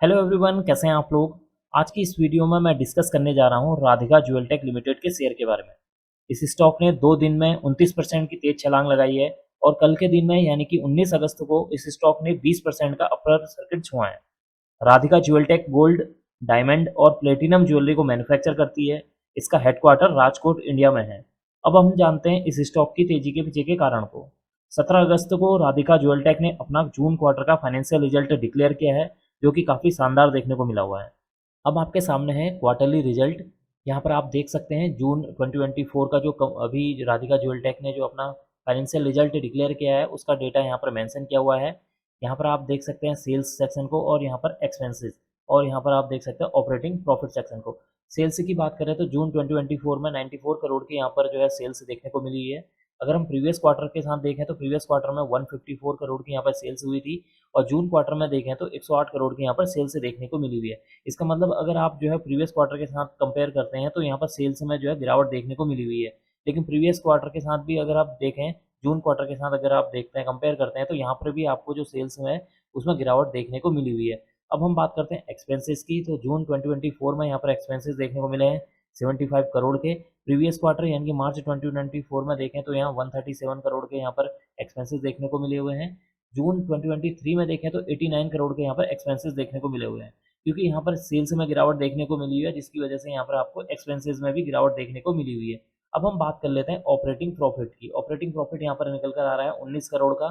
Hello everyone, कैसे हैं आप लोग। आज की इस वीडियो में मैं डिस्कस करने जा रहा हूं राधिका ज्वेल टेक लिमिटेड के शेयर के बारे में। इस स्टॉक ने 2 दिन में 29% की तेज छलांग लगाई है और कल के दिन में यानी कि 19 अगस्त को इस स्टॉक ने 20% का अपर सर्किट छुआ है। राधिका ज्वेल टेक गोल्ड, डायमंड और प्लेटिनम ज्वेलरी को मैन्युफैक्चर करती है। इसका हेडक्वार्टर राजकोट, इंडिया में है। अब हम जानते हैं इस स्टॉक की तेजी के पीछे के कारण को। 17 अगस्त को राधिका ज्वेल टेक ने अपना जून क्वार्टर का फाइनेंशियल रिजल्ट डिक्लेयर किया है, जो कि काफ़ी शानदार देखने को मिला हुआ है। अब आपके सामने है क्वार्टरली रिजल्ट। यहाँ पर आप देख सकते हैं जून 2024 का जो अभी राधिका ज्वेल टेक ने जो अपना फाइनेंशियल रिजल्ट डिक्लेयर किया है उसका डेटा यहाँ पर मेंशन किया हुआ है। यहाँ पर आप देख सकते हैं सेल्स सेक्शन को और यहाँ पर एक्सपेंसेस, और यहाँ पर आप देख सकते हैं ऑपरेटिंग प्रॉफिट सेक्शन को। सेल्स की बात करें तो जून 2024 में 94 करोड़ की यहाँ पर जो है सेल्स देखने को मिली है। अगर हम प्रीवियस क्वार्टर के साथ देखें तो प्रीवियस क्वार्टर में 154 करोड़ की यहाँ पर सेल्स हुई थी और जून क्वार्टर में देखें तो 108 करोड़ की यहाँ पर सेल्स देखने को मिली हुई है। इसका मतलब अगर आप जो है प्रीवियस क्वार्टर के साथ कंपेयर करते हैं तो यहाँ पर सेल्स में जो है गिरावट देखने को मिली हुई है। लेकिन प्रीवियस क्वार्टर के साथ भी अगर आप देखें, जून क्वार्टर के साथ अगर आप देखते हैं, कंपेयर करते हैं, तो यहाँ पर भी आपको जो सेल्स में है उसमें गिरावट देखने को मिली हुई है। अब हम बात करते हैं एक्सपेंसेस की, तो जून 2024 में यहाँ पर एक्सपेंसेस देखने को मिले हैं 75 करोड़ के। प्रीवियस क्वार्टर यानी कि मार्च 2024 में देखें तो यहाँ 137 करोड़ के यहाँ पर एक्सपेंसेस देखने को मिले हुए हैं। जून 2023 में देखें तो 89 करोड़ के यहाँ पर एक्सपेंसेस देखने को मिले हुए हैं, क्योंकि यहाँ पर सेल्स में गिरावट देखने को मिली हुई है, जिसकी वजह से यहाँ पर आपको एक्सपेंसेस में भी गिरावट देखने को मिली हुई है। अब हम बात कर लेते हैं ऑपरेटिंग प्रॉफिट की। ऑपरेटिंग प्रॉफिट यहाँ पर निकल कर आ रहा है 19 करोड़ का।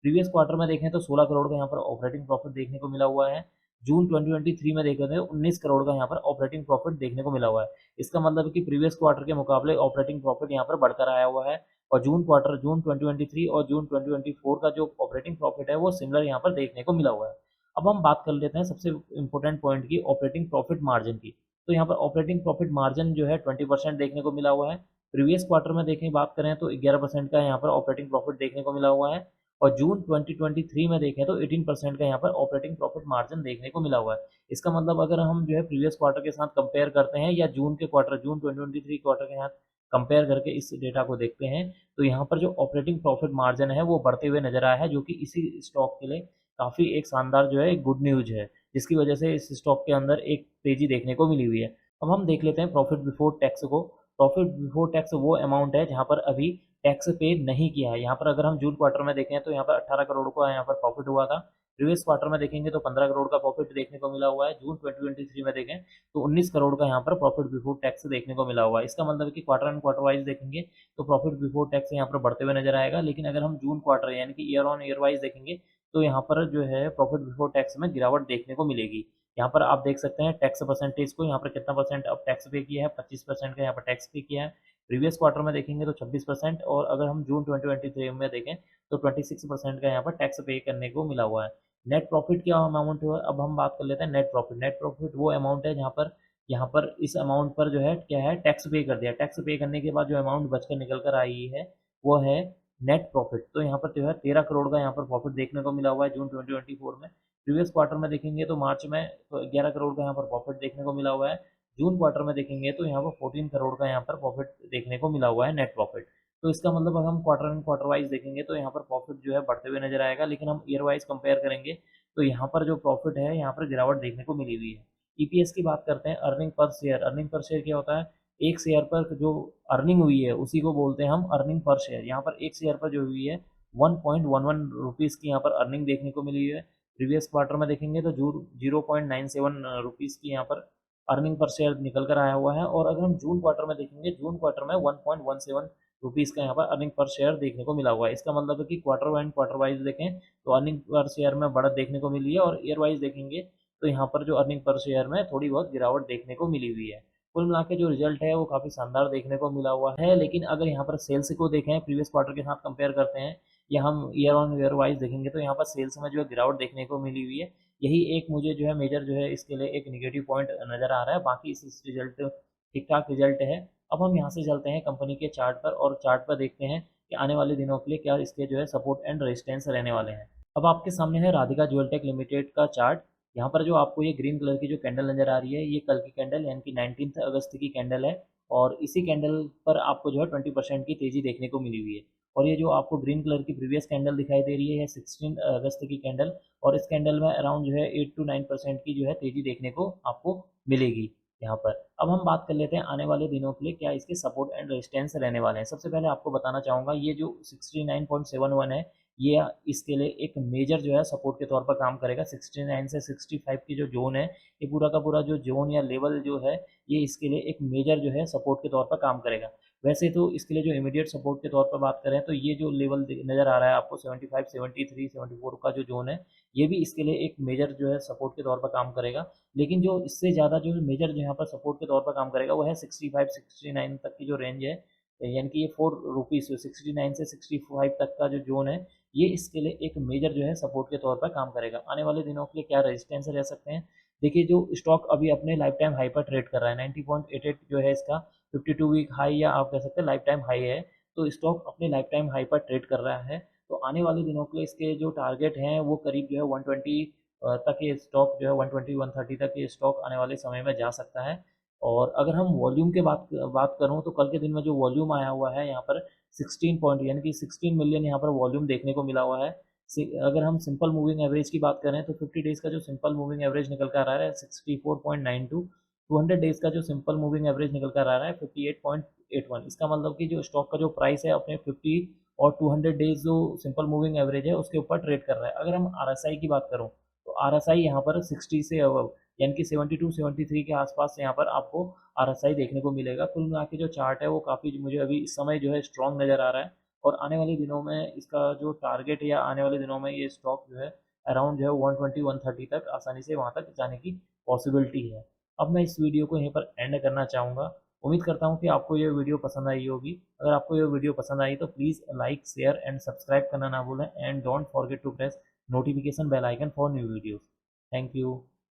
प्रीवियस क्वार्टर में देखें तो 16 करोड़ का यहाँ पर ऑपरेटिंग प्रॉफिट देखने को मिला हुआ है। जून 2023 में देखें तो 19 करोड़ का यहाँ पर ऑपरेटिंग प्रॉफिट देखने को मिला हुआ है। इसका मतलब है कि प्रीवियस क्वार्टर के मुकाबले ऑपरेटिंग प्रॉफिट यहाँ पर बढ़कर आया हुआ है और जून 2023 और जून 2024 का जो ऑपरेटिंग प्रॉफिट है वो सिमिलर यहाँ पर देखने को मिला हुआ है। अब हम बात कर लेते हैं सबसे इंपॉर्टेंट पॉइंट की, ऑपरेटिंग प्रॉफिट मार्जिन की। तो यहाँ पर ऑपरेटिंग प्रॉफिट मार्जिन जो है 20% देखने को मिला हुआ है। प्रीवियस क्वार्टर में देखें बात करें तो 11% का यहाँ पर ऑपरेटिंग प्रॉफिट देखने को मिला हुआ है और जून 2023 में देखें तो 18% का यहाँ पर ऑपरेटिंग प्रॉफिट मार्जिन देखने को मिला हुआ है। इसका मतलब अगर हम जो है प्रीवियस क्वार्टर के साथ कंपेयर करते हैं या जून 2023 क्वार्टर के साथ कंपेयर करके इस डेटा को देखते हैं, तो यहाँ पर जो ऑपरेटिंग प्रॉफिट मार्जिन है वो बढ़ते हुए नजर आया है, जो कि इसी स्टॉक के लिए काफ़ी एक शानदार जो है गुड न्यूज है, जिसकी वजह से इस स्टॉक के अंदर एक तेजी देखने को मिली हुई है। अब हम देख लेते हैं प्रॉफिट बिफोर टैक्स को। प्रॉफिट बिफोर टैक्स वो अमाउंट है जहाँ पर अभी टैक्स पे नहीं किया है। यहाँ पर अगर हम जून क्वार्टर में देखें तो यहाँ पर 18 करोड़ का यहाँ पर प्रॉफिट हुआ था। प्रीवियस क्वार्टर में देखेंगे तो 15 करोड़ का प्रॉफिट देखने को मिला हुआ है। जून 2023 में देखें तो 19 करोड़ का यहाँ पर प्रॉफिट बिफोर टैक्स देखने को मिला हुआ है। इसका मतलब है कि क्वार्टर एंड क्वार्टर वाइज देखेंगे तो प्रॉफिट बिफोर टैक्स यहाँ पर बढ़ते हुए नजर आएगा। लेकिन अगर हम जून क्वार्टर यानी कि ईयर ऑन ईयर वाइज देखेंगे तो यहाँ पर जो है प्रॉफिट बिफोर टैक्स में गिरावट देखने को मिलेगी। यहाँ पर आप देख सकते हैं टैक्स परसेंटेज को, यहाँ पर कितना परसेंट अब टैक्स पे किया है, 25% का यहाँ पर टैक्स पे किया है। प्रीवियस क्वार्टर में देखेंगे तो 26%, और अगर हम जून 2023 में देखें तो 26% का यहाँ पर टैक्स पे करने को मिला हुआ है। नेट प्रॉफिट क्या अमाउंट हुआ, अब हम बात कर लेते हैं नेट प्रॉफिट। नेट प्रॉफिट वो अमाउंट है जहाँ पर यहाँ पर इस अमाउंट पर जो है क्या है, टैक्स पे कर दिया। टैक्स पे करने के बाद जो अमाउंट बचकर निकल कर आई है वो है नेट प्रॉफिट। तो यहाँ पर जो है 13 करोड़ का यहाँ पर प्रॉफिट देखने को मिला हुआ है जून 2024 में। प्रीवियस क्वार्टर में देखेंगे तो मार्च में तो 11 करोड़ का यहाँ पर प्रॉफिट देखने को मिला हुआ है। जून क्वार्टर में देखेंगे तो यहाँ पर 14 करोड़ का यहाँ पर प्रॉफिट देखने को मिला हुआ है, नेट प्रॉफिट। तो इसका मतलब अगर हम क्वार्टर एंड क्वार्टर वाइज देखेंगे तो यहाँ पर प्रॉफिट जो है बढ़ते हुए नजर आएगा। लेकिन हम ईयर वाइज कंपेयर करेंगे तो यहाँ पर जो प्रॉफिट है यहाँ पर गिरावट देखने को मिली हुई है। ईपीएस की बात करते हैं, earning per share. Earning per share क्या होता है, एक शेयर पर जो अर्निंग हुई है उसी को बोलते हैं हम अर्निंग पर शेयर। यहाँ पर एक शेयर पर जो हुई है 1.11 रुपीज़ की यहाँ पर अर्निंग देखने को मिली है। प्रीवियस क्वार्टर में देखेंगे तो 0.97 रुपीज़ की यहाँ पर अर्निंग पर शेयर निकल कर आया हुआ है। और अगर हम जून क्वार्टर में देखेंगे, जून क्वार्टर में 1.17 रुपीज़ का यहाँ पर अर्निंग पर शेयर देखने को मिला हुआ है। इसका मतलब है कि क्वार्टर एंड क्वार्टर वाइज देखें तो अर्निंग पर शेयर में बढ़त देखने को मिली है, और ईयर वाइज देखेंगे तो यहाँ पर जो अर्निंग पर शेयर में थोड़ी बहुत गिरावट देखने को मिली हुई है। कुल मिला के जो रिजल्ट है वो काफ़ी शानदार देखने को मिला हुआ है। लेकिन अगर यहाँ पर सेल्स को देखें, प्रीवियस क्वार्टर के साथ कंपेयर करते हैं या हम ईयर ऑन ईयर वाइज देखेंगे तो यहाँ पर सेल्स में जो है गिरावट देखने को मिली हुई है। यही एक मुझे जो है मेजर जो है इसके लिए एक निगेटिव पॉइंट नज़र आ रहा है। बाकी इस रिजल्ट ठीक ठाक रिजल्ट है। अब हम यहाँ से चलते हैं कंपनी के चार्ट पर, और चार्ट पर देखते हैं कि आने वाले दिनों के लिए क्या इसके जो है सपोर्ट एंड रेजिस्टेंस रहने वाले हैं। अब आपके सामने है राधिका ज्वेल टेक लिमिटेड का चार्ट। यहाँ पर जो आपको ये ग्रीन कलर की जो कैंडल नजर आ रही है ये कल की कैंडल यानी कि 19 अगस्त की कैंडल है, और इसी कैंडल पर आपको जो है 20% की तेजी देखने को मिली हुई है। और ये जो आपको ग्रीन कलर की प्रीवियस कैंडल दिखाई दे रही है 16 अगस्त की कैंडल, और इस कैंडल में अराउंड जो है 8 to 9% की जो है तेजी देखने को आपको मिलेगी यहाँ पर। अब हम बात कर लेते हैं आने वाले दिनों के लिए क्या इसके सपोर्ट एंड रेजिस्टेंस रहने वाले हैं। सबसे पहले आपको बताना चाहूँगा ये जो 69.71 है, ये इसके लिए एक मेजर जो है सपोर्ट के तौर पर काम करेगा। 69 से 65 की जो जोन है, ये पूरा का पूरा जो जोन या लेवल जो है, ये इसके लिए एक मेजर जो है सपोर्ट के तौर पर काम करेगा। वैसे तो इसके लिए जो इमीडिएट सपोर्ट के तौर पर बात करें तो ये जो लेवल नज़र आ रहा है आपको 75, 73, 74 का जो जोन है, ये भी इसके लिए एक मेजर जो है सपोर्ट के तौर पर काम करेगा। लेकिन जो इससे ज़्यादा जो मेजर जो यहाँ पर सपोर्ट के तौर पर काम करेगा वो है 65, 69 तक की जो रेंज है, यानी कि ये 4 रुपीज़ 69 से 65 तक का जो जोन है, ये इसके लिए एक मेजर जो है सपोर्ट के तौर पर काम करेगा। आने वाले दिनों के लिए क्या रेजिस्टेंस रह सकते हैं, देखिए जो स्टॉक अभी अपने लाइफ टाइम हाई पर ट्रेड कर रहा है 90.88 जो है इसका 52 वीक हाई या आप कह सकते हैं लाइफ टाइम हाई है, तो स्टॉक अपने लाइफ टाइम हाई पर ट्रेड कर रहा है। तो आने वाले दिनों के लिए इसके जो टारगेट हैं वो करीब जो है 120 तक ये स्टॉक जो है 120 130 तक ये स्टॉक आने वाले समय में जा सकता है। और अगर हम वॉल्यूम के बात करूँ तो कल के दिन में जो वॉल्यूम आया हुआ है यहाँ पर 16 पॉइंट यानी कि 16 मिलियन यहाँ पर वॉल्यूम देखने को मिला हुआ है। अगर हम सिंपल मूविंग एवरेज की बात करें तो 50 डेज़ का जो सिंपल मूविंग एवरेज निकल कर आ रहा है 64.92, 200 डेज़ का जो सिंपल मूविंग एवरेज निकल कर आ रहा है 58.81। इसका मतलब कि जो स्टॉक का जो प्राइस है अपने 50 और 200 डेज़ जो सिंपल मूविंग एवरेज है उसके ऊपर ट्रेड कर रहा है। अगर हम आरएसआई की बात करूँ तो आरएसआई यहाँ पर 60 से अबव यानी कि 72 73 के आसपास यहाँ पर आपको आरएसआई देखने को मिलेगा। कुल मिला के जो चार्ट है वो काफ़ी मुझे अभी इस समय जो है स्ट्रॉन्ग नज़र आ रहा है, और आने वाले दिनों में इसका जो टारगेट है या आने वाले दिनों में ये स्टॉक जो है अराउंड जो है 120 130 तक आसानी से वहाँ तक जाने की पॉसिबिलिटी है। अब मैं इस वीडियो को यहीं पर एंड करना चाहूँगा। उम्मीद करता हूँ कि आपको ये वीडियो पसंद आई होगी। अगर आपको ये वीडियो पसंद आई तो please like share and subscribe करना ना भूलें, and don't forget to press notification bell icon for new videos. Thank you.